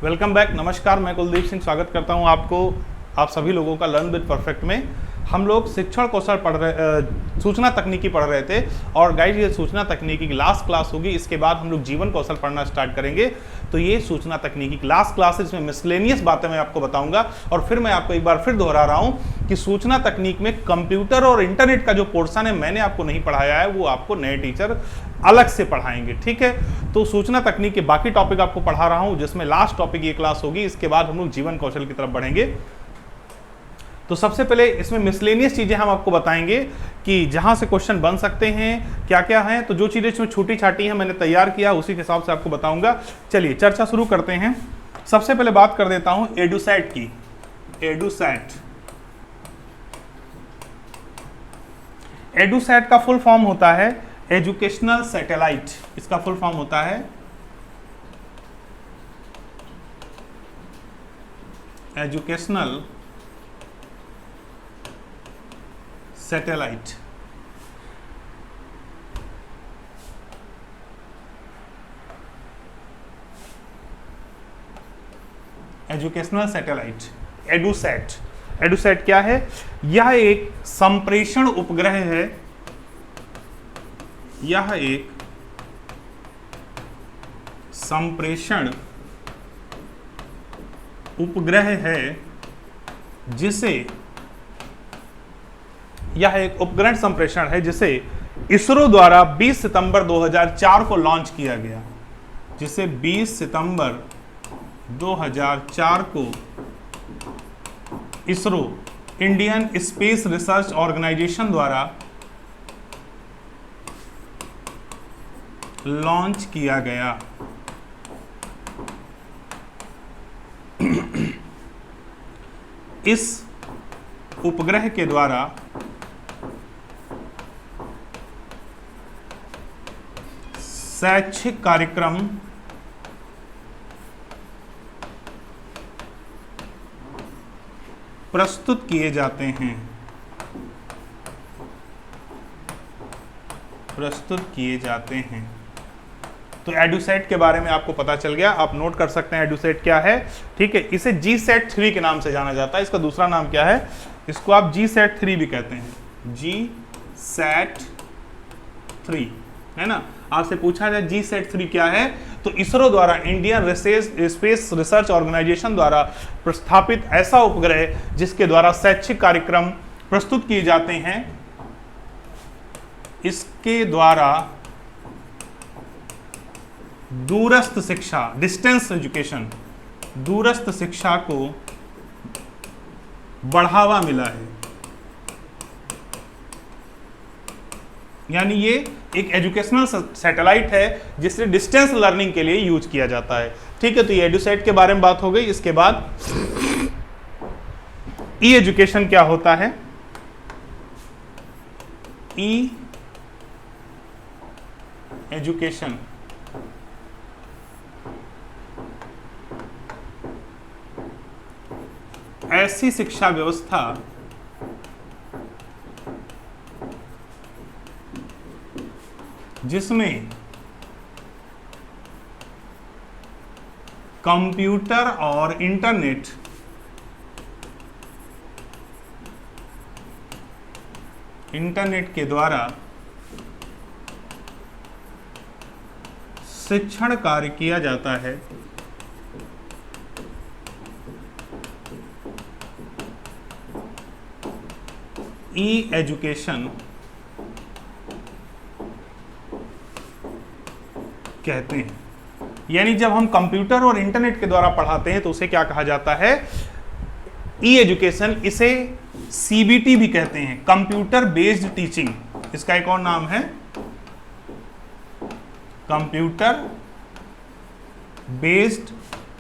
Welcome back. नमस्कार, मैं कुलदीप सिंह स्वागत करता हूं आपको, आप सभी लोगों का लर्न विद परफेक्ट में। हम लोग शिक्षण कौशल पढ़ रहे, सूचना तकनीकी पढ़ रहे थे और गाइड ये सूचना तकनीकी की लास्ट क्लास होगी। इसके बाद हम लोग जीवन कौशल पढ़ना स्टार्ट करेंगे। तो ये सूचना तकनीकी की लास्ट क्लास है, इसमें मिसलेनियस बातें मैं आपको बताऊंगा। और फिर मैं आपको एक बार फिर दोहरा रहा हूँ कि सूचना तकनीक में कंप्यूटर और इंटरनेट का जो पोर्शन है मैंने आपको नहीं पढ़ाया है, वो आपको नए टीचर अलग से पढ़ाएंगे। ठीक है, तो सूचना तकनीक के बाकी टॉपिक आपको पढ़ा रहा हूँ, जिसमें लास्ट टॉपिक ये क्लास होगी। इसके बाद हम लोग जीवन कौशल की तरफ बढ़ेंगे। तो सबसे पहले इसमें मिसलेनियस चीजें हम आपको बताएंगे कि जहां से क्वेश्चन बन सकते हैं, क्या क्या हैं। तो जो चीजें इसमें छोटी छाटी हैं मैंने तैयार किया, उसी के हिसाब से आपको बताऊंगा। चलिए चर्चा शुरू करते हैं। सबसे पहले बात कर देता हूं एडुसैट की। एडुसैट का फुल फॉर्म होता है एजुकेशनल सैटेलाइट। इसका फुल फॉर्म होता है educational satellite. Educational satellite, EDUSAT. EDUSAT क्या है? यह एक संप्रेषण उपग्रह है। यह एक संप्रेषण उपग्रह है जिसे यह एक उपग्रह संप्रेषण है जिसे इसरो द्वारा 20 सितंबर 2004 को लॉन्च किया गया। जिसे 20 सितंबर 2004 को ISRO, Indian Space Research Organisation द्वारा लॉन्च किया गया। इस उपग्रह के द्वारा शैक्षिक कार्यक्रम प्रस्तुत किए जाते हैं। तो एडुसैट के बारे में आपको पता चल गया। आप नोट कर सकते हैं एडुसैट क्या है। ठीक है, इसे GSAT-3 के नाम से जाना जाता है। इसका दूसरा नाम क्या है? इसको आप GSAT-3 भी कहते हैं। GSAT-3 है ना। आपसे पूछा जाए GSAT-3 क्या है, तो इसरो द्वारा, इंडियन स्पेस रिसर्च ऑर्गेनाइजेशन द्वारा प्रस्थापित ऐसा उपग्रह जिसके द्वारा शैक्षिक कार्यक्रम प्रस्तुत किए जाते हैं। इसके द्वारा दूरस्थ शिक्षा, डिस्टेंस एजुकेशन, दूरस्थ शिक्षा को बढ़ावा मिला है। यानी ये एक एजुकेशनल सैटेलाइट है जिसे डिस्टेंस लर्निंग के लिए यूज किया जाता है। ठीक है, तो ये एडुसैट के बारे में बात हो गई। इसके बाद ई एजुकेशन क्या होता है? ई एजुकेशन ऐसी शिक्षा व्यवस्था जिसमें कंप्यूटर और इंटरनेट के द्वारा शिक्षण कार्य किया जाता है। ई एजुकेशन कहते हैं। यानी जब हम कंप्यूटर और इंटरनेट के द्वारा पढ़ाते हैं तो उसे क्या कहा जाता है? ई एजुकेशन। इसे CBT भी कहते हैं, कंप्यूटर बेस्ड टीचिंग। इसका एक और नाम है कंप्यूटर बेस्ड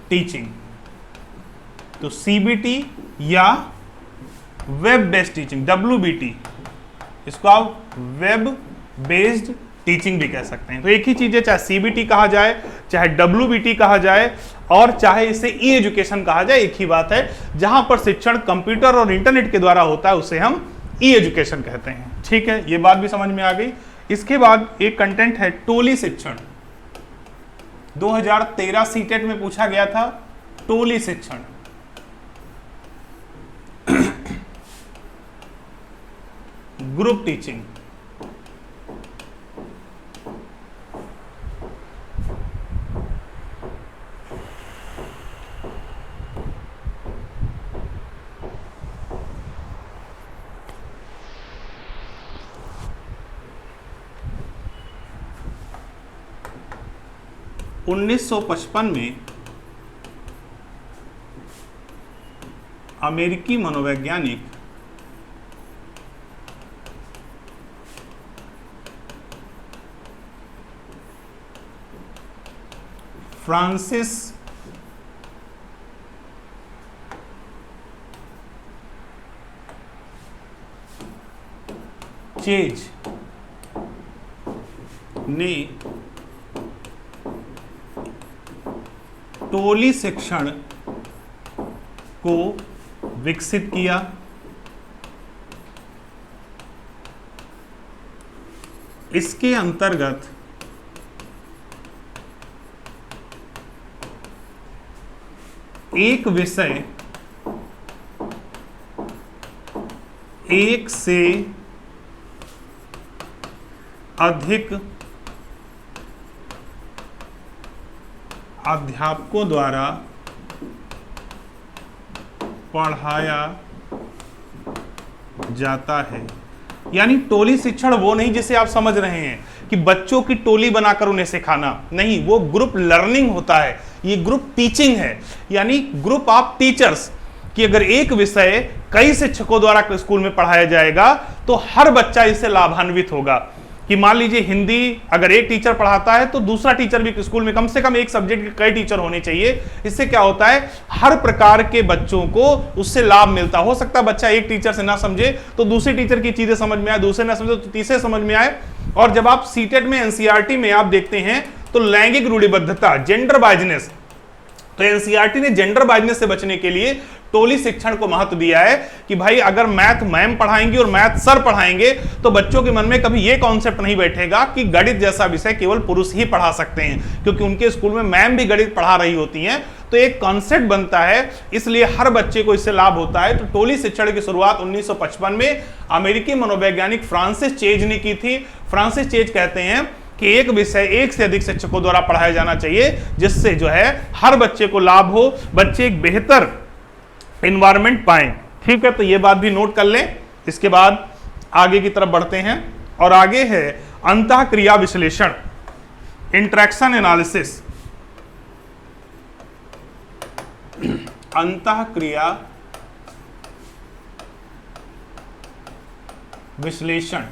टीचिंग। तो CBT या वेब बेस्ड टीचिंग, WBT, इसको आप वेब बेस्ड टीचिंग भी कह सकते हैं। तो एक ही चीज है, चाहे CBT कहा जाए, चाहे WBT कहा जाए, और चाहे इसे ई एजुकेशन कहा जाए, एक ही बात है। जहां पर शिक्षण कंप्यूटर और इंटरनेट के द्वारा होता है उसे हम ई एजुकेशन कहते हैं। ठीक है, ये बात भी समझ में आ गई। इसके बाद एक कंटेंट है टोली शिक्षण। 2013 सीटेट में पूछा गया था टोली शिक्षण, ग्रुप टीचिंग, उन्नीस सौ 1955 में अमेरिकी मनोवैज्ञानिक फ्रांसिस चेज ने टोली शिक्षण को विकसित किया। इसके अंतर्गत एक विषय एक से अधिक अध्यापकों द्वारा पढ़ाया जाता है। यानी टोली शिक्षण वो नहीं जिसे आप समझ रहे हैं कि बच्चों की टोली बनाकर उन्हें सिखाना, नहीं, वो ग्रुप लर्निंग होता है, ये ग्रुप टीचिंग है। यानी ग्रुप ऑफ टीचर्स कि अगर एक विषय कई शिक्षकों द्वारा स्कूल में पढ़ाया जाएगा तो हर बच्चा इससे लाभान्वित होगा। कि मान लीजिए हिंदी अगर एक टीचर पढ़ाता है तो दूसरा टीचर भी स्कूल में कम से कम एक सब्जेक्ट के कई टीचर होने चाहिए। इससे क्या होता है, हर प्रकार के बच्चों को उससे लाभ मिलता। हो सकता है बच्चा एक टीचर से ना समझे तो दूसरे टीचर की चीजें समझ में आए, दूसरे ना समझे तो तीसरे समझ में आए। और जब आप सीटेट में एनसीईआरटी में आप देखते हैं तो लैंगिक रूढ़िबद्धता, जेंडर बाइजनेस, तो एनसीईआरटी ने जेंडर बाइजनेस से बचने के लिए टोली शिक्षण को महत्व दिया है कि भाई अगर मैथ मैम पढ़ाएंगी और मैथ सर पढ़ाएंगे तो बच्चों के मन में कभी ये कॉन्सेप्ट नहीं बैठेगा कि गणित जैसा विषय केवल पुरुष ही पढ़ा सकते हैं, क्योंकि उनके स्कूल में मैम भी गणित पढ़ा रही होती हैं। तो एक कॉन्सेप्ट बनता है, इसलिए हर बच्चे को इससे लाभ होता है। तो टोली शिक्षण की शुरुआत 1955 में अमेरिकी मनोवैज्ञानिक फ्रांसिस चेज ने की थी। फ्रांसिस चेज कहते हैं कि एक विषय एक से अधिक शिक्षकों द्वारा पढ़ाया जाना चाहिए, जिससे जो है हर बच्चे को लाभ हो, बच्चे एक बेहतर एनवायरनमेंट पाएं। ठीक है, तो ये बात भी नोट कर लें। इसके बाद आगे की तरफ बढ़ते हैं और आगे है अंतःक्रिया विश्लेषण, इंटरेक्शन एनालिसिस। अंतःक्रिया विश्लेषण,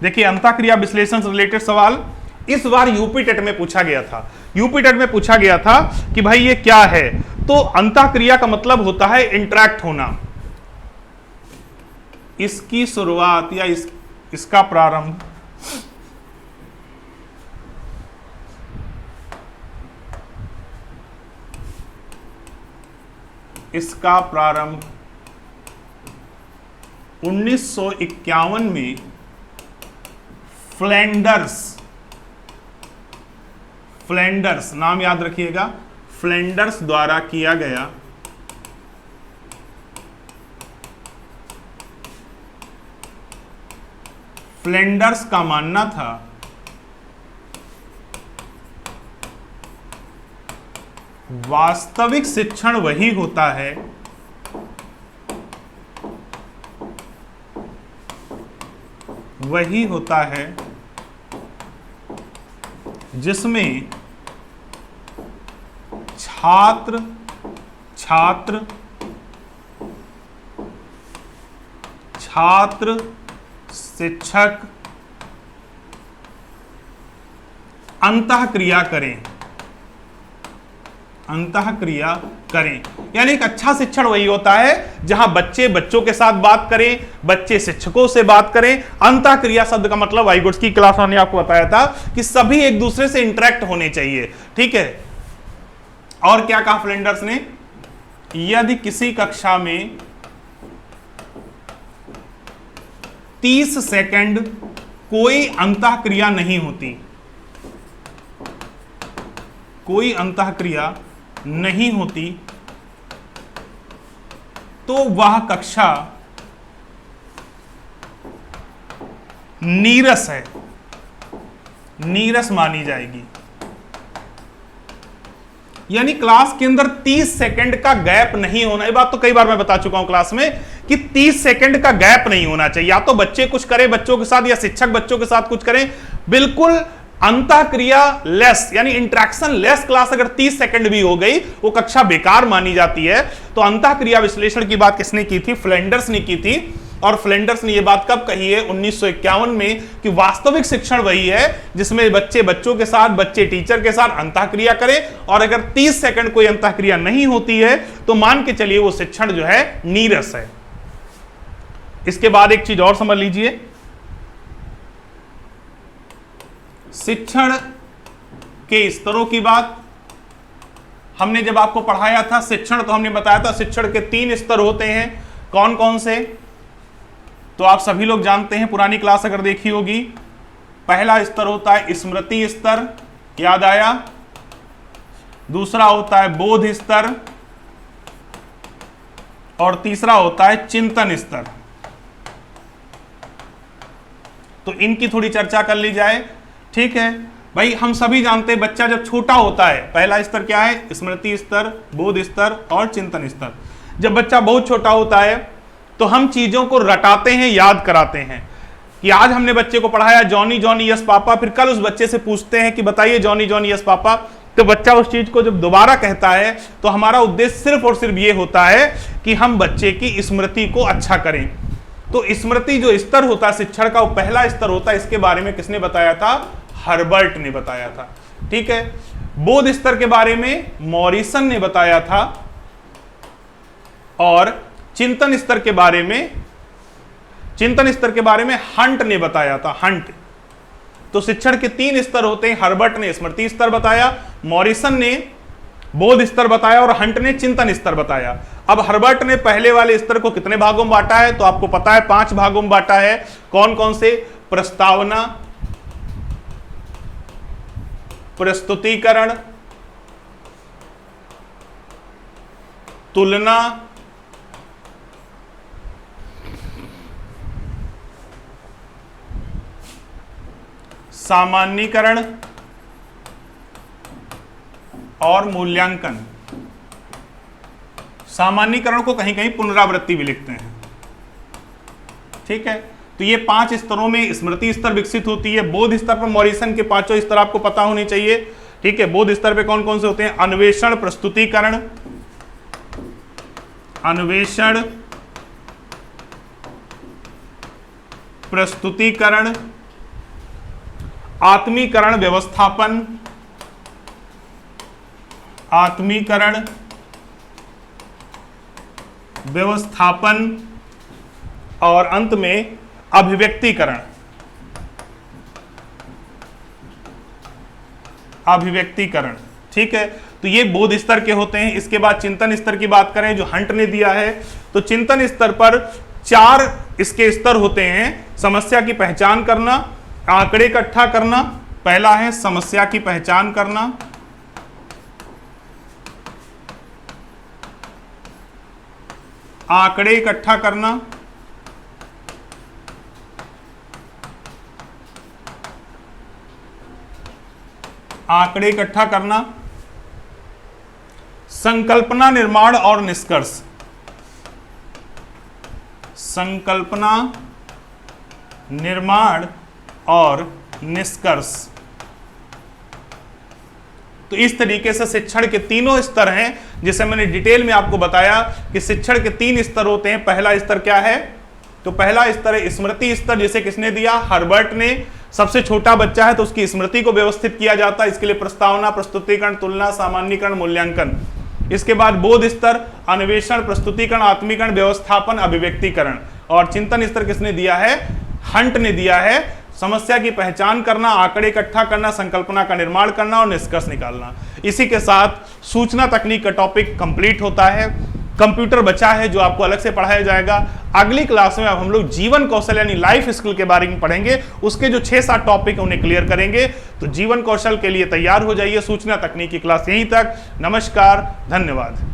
देखिए अंतःक्रिया विश्लेषण से रिलेटेड सवाल इस बार यूपी टेट में पूछा गया था। यूपी टेट में पूछा गया था कि भाई ये क्या है, तो अंतःक्रिया का मतलब होता है इंटरैक्ट होना। इसकी शुरुआत या इसका प्रारंभ इसका प्रारंभ 1951 में फ्लैंडर्स नाम याद रखिएगा, फ्लैंडर्स द्वारा किया गया। फ्लैंडर्स का मानना था वास्तविक शिक्षण वही होता है जिसमें छात्र शिक्षक अंतःक्रिया करें। यानी एक अच्छा शिक्षण वही होता है जहां बच्चे बच्चों के साथ बात करें, बच्चे शिक्षकों से बात करें। अंतःक्रिया शब्द का मतलब आई गुड्स की क्लास में आपको बताया था कि सभी एक दूसरे से इंटरेक्ट होने चाहिए। ठीक है, और क्या कहा फ्लैंडर्स ने, यदि किसी कक्षा में 30 सेकंड कोई अंतःक्रिया नहीं होती तो वह कक्षा नीरस है, नीरस मानी जाएगी। यानी क्लास के अंदर 30 सेकंड का गैप नहीं होना। ये बात तो कई बार मैं बता चुका हूं क्लास में कि 30 सेकंड का गैप नहीं होना चाहिए। या तो बच्चे कुछ करें बच्चों के साथ या शिक्षक बच्चों के साथ कुछ करें, बिल्कुल अंतःक्रिया लेस यानी इंटरेक्शन लेस क्लास अगर 30 सेकंड भी हो गई वो कक्षा बेकार मानी जाती है। तो अंतःक्रिया विश्लेषण की बात किसने की थी? फ्लेंडर्स ने की थी। और फ्लेंडर्स ने यह बात कब कही है? 1951 में, कि वास्तविक शिक्षण वही है जिसमें बच्चे बच्चों के साथ, बच्चे टीचर के साथ अंतःक्रिया करें। और अगर 30 सेकंड कोई अंतःक्रिया नहीं होती है तो मान के चलिए वो शिक्षण जो है नीरस है। इसके बाद एक चीज और समझ लीजिए, शिक्षण के स्तरों की बात हमने जब आपको पढ़ाया था शिक्षण, तो हमने बताया था शिक्षण के 3 स्तर होते हैं। कौन कौन से? तो आप सभी लोग जानते हैं, पुरानी क्लास अगर देखी होगी। पहला स्तर होता है स्मृति स्तर, याद आया? दूसरा होता है बोध स्तर और तीसरा होता है चिंतन स्तर। तो इनकी थोड़ी चर्चा कर ली जाए, ठीक है भाई। हम सभी जानते हैं बच्चा जब छोटा होता है, पहला स्तर क्या है? स्मृति स्तर, बोध स्तर और चिंतन स्तर। जब बच्चा बहुत छोटा होता है तो हम चीजों को रटाते हैं, याद कराते हैं कि आज हमने बच्चे को पढ़ाया जॉनी जॉनी यस पापा, फिर कल उस बच्चे से पूछते हैं कि बताइए जॉनी जॉनी यस पापा। तो बच्चा उस चीज को जब दोबारा कहता है तो हमारा उद्देश्य सिर्फ और सिर्फ ये होता है कि हम बच्चे की स्मृति को अच्छा करें। तो स्मृति जो स्तर होता है शिक्षण का, वो पहला स्तर होता है। इसके बारे में किसने बताया था? हर्बर्ट ने बताया था, ठीक है। बोध स्तर के बारे में मॉरिसन ने बताया था और चिंतन स्तर के बारे में हंट ने बताया था, हंट। तो शिक्षण के 3 स्तर होते हैं। हर्बर्ट ने स्मृति स्तर बताया, मॉरिसन ने बोध स्तर बताया और हंट ने चिंतन स्तर बताया। अब हर्बर्ट ने पहले वाले स्तर को कितने भागों में बांटा है? तो आपको पता है 5 भागों में बांटा है। कौन कौन से? प्रस्तावना, प्रस्तुतिकरण, तुलना, सामान्यीकरण और मूल्यांकन। सामान्यीकरण को कहीं कहीं पुनरावृत्ति भी लिखते हैं, ठीक है। तो ये 5 स्तरों में स्मृति स्तर विकसित होती है। बोध स्तर पर मॉरिसन के 5 स्तर आपको पता होने चाहिए, ठीक है। बोध स्तर पे कौन कौन से होते हैं? अन्वेषण, प्रस्तुतिकरण, अन्वेषण, प्रस्तुतिकरण, आत्मीकरण, व्यवस्थापन, आत्मीकरण, व्यवस्थापन और अंत में अभिव्यक्तिकरण। अभिव्यक्तिकरण, ठीक है। तो ये बोध स्तर के होते हैं। इसके बाद चिंतन स्तर की बात करें जो हंट ने दिया है, तो चिंतन स्तर पर 4 इसके स्तर होते हैं। समस्या की पहचान करना, आंकड़े इकट्ठा करना, पहला है समस्या की पहचान करना, आंकड़े इकट्ठा करना, आंकड़े इकट्ठा करना, संकल्पना, निर्माण और निष्कर्ष, संकल्पना, निर्माण और निष्कर्ष। तो इस तरीके से शिक्षण के तीनों स्तर हैं, जिसे मैंने डिटेल में आपको बताया कि शिक्षण के 3 स्तर होते हैं। पहला स्तर क्या है? तो पहला स्तर है स्मृति स्तर, जिसे किसने दिया? हर्बर्ट ने। सबसे छोटा बच्चा है तो उसकी स्मृति को व्यवस्थित किया जाता है। इसके लिए प्रस्तावना, प्रस्तुतिकरण, तुलना, सामान्यीकरण, मूल्यांकन। इसके बाद बोध स्तर, अन्वेषण, प्रस्तुतिकरण, आत्मीकरण, व्यवस्थापन, अभिव्यक्तिकरण। और चिंतन स्तर किसने दिया है? हंट ने दिया है। समस्या की पहचान करना, आंकड़े इकट्ठा करना, संकल्पना का निर्माण करना और निष्कर्ष निकालना। इसी के साथ सूचना तकनीक का टॉपिक कंप्लीट होता है। कंप्यूटर बचा है जो आपको अलग से पढ़ाया जाएगा। अगली क्लास में अब हम लोग जीवन कौशल यानी लाइफ स्किल के बारे में पढ़ेंगे, उसके जो 6-7 टॉपिक उन्हें क्लियर करेंगे। तो जीवन कौशल के लिए तैयार हो जाइए। सूचना तकनीकी क्लास यहीं तक। नमस्कार, धन्यवाद।